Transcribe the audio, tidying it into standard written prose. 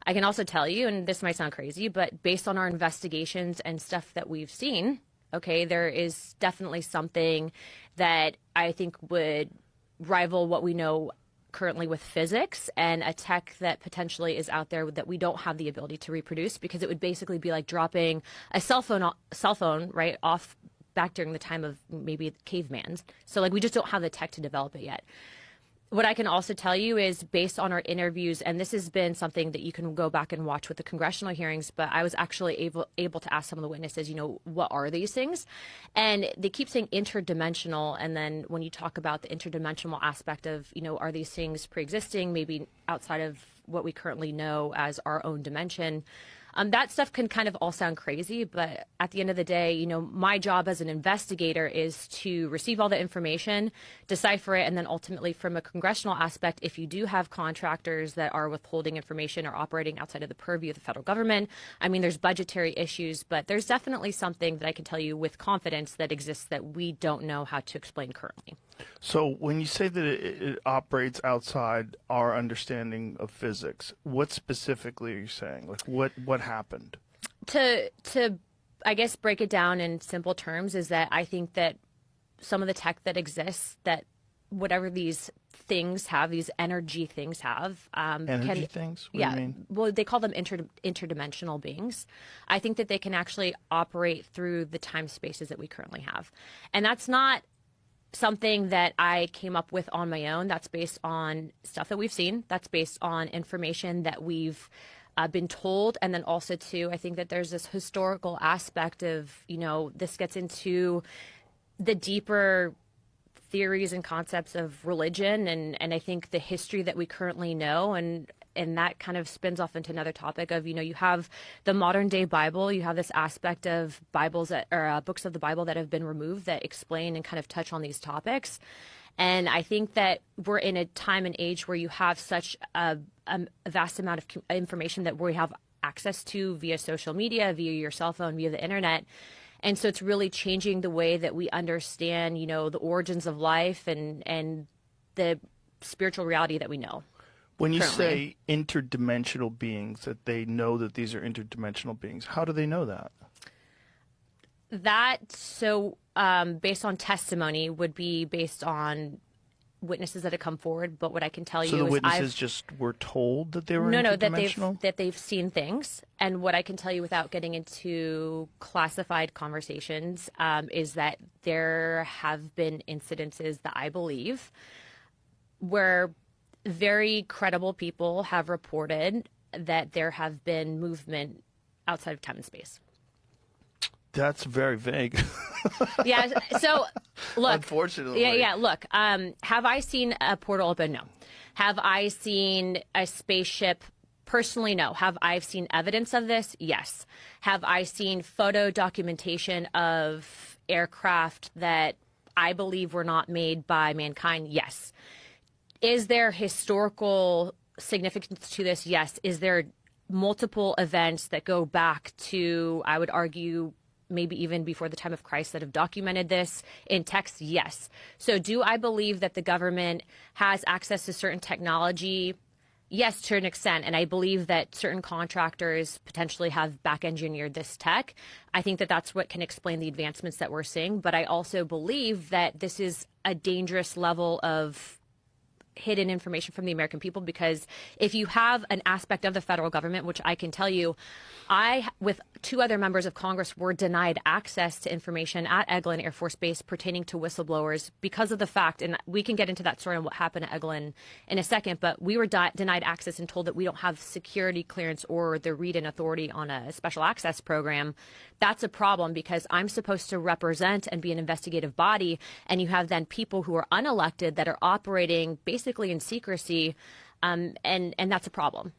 I can also tell you, and this might sound crazy, but based on our investigations and stuff that we've seen, okay, there is definitely something that I think would rival what we know currently with physics, and a tech that potentially is out there that we don't have the ability to reproduce, because it would basically be like dropping a cell phone right off back during the time of maybe cavemans. So like we just don't have the tech to develop it yet. What I can also tell you is, based on our interviews, and this has been something that you can go back and watch with the congressional hearings, but I was actually able to ask some of the witnesses, what are these things? And they keep saying interdimensional. And then when you talk about the interdimensional aspect of, are these things pre-existing, maybe outside of what we currently know as our own dimension? That stuff can kind of all sound crazy, but at the end of the day, my job as an investigator is to receive all the information, decipher it, and then ultimately, from a congressional aspect, if you do have contractors that are withholding information or operating outside of the purview of the federal government, I mean, there's budgetary issues, but there's definitely something that I can tell you with confidence that exists that we don't know how to explain currently. So when you say that it operates outside our understanding of physics, what specifically are you saying? Like what happened? To I guess break it down in simple terms is that I think that some of the tech that exists, that whatever these things have, these energy things have, energy things? What do you mean? Well, they call them interdimensional beings. I think that they can actually operate through the time spaces that we currently have, and that's not something that I came up with on my own. That's based on stuff that we've seen. That's based on information that we've been told. And then also, too, I think that there's this historical aspect of, this gets into the deeper theories and concepts of religion. And I think the history that we currently know, and that kind of spins off into another topic of, you have the modern day Bible, you have this aspect of Bibles or books of the Bible that have been removed that explain and kind of touch on these topics. And I think that we're in a time and age where you have such a vast amount of information that we have access to via social media, via your cell phone, via the internet. And so it's really changing the way that we understand, the origins of life and the spiritual reality that we know. When you say interdimensional beings, that they know that these are interdimensional beings, how do they know that? Based on testimony, would be based on witnesses that have come forward. But what I can tell you is, so the witnesses just were told that they were interdimensional? that they've seen things. And what I can tell you, without getting into classified conversations, is that there have been incidences that I believe where very credible people have reported that there have been movement outside of time and space. That's very vague. Yeah. So, look. Unfortunately. Yeah. Look. Have I seen a portal open? No. Have I seen a spaceship? Personally, no. Have I seen evidence of this? Yes. Have I seen photo documentation of aircraft that I believe were not made by mankind? Yes. Is there historical significance to this? Yes. Is there multiple events that go back to, I would argue, maybe even before the time of Christ that have documented this in text? Yes. So do I believe that the government has access to certain technology? Yes, to an extent. And I believe that certain contractors potentially have back engineered this tech. I think that that's what can explain the advancements that we're seeing. But I also believe that this is a dangerous level of hidden information from the American people, because if you have an aspect of the federal government, which I can tell you, I, with two other members of Congress, were denied access to information at Eglin Air Force Base pertaining to whistleblowers because of the fact, and we can get into that story and what happened at Eglin in a second, but we were denied access and told that we don't have security clearance or the read-in authority on a special access program. That's a problem, because I'm supposed to represent and be an investigative body, and you have then people who are unelected that are operating basically in secrecy, and that's a problem.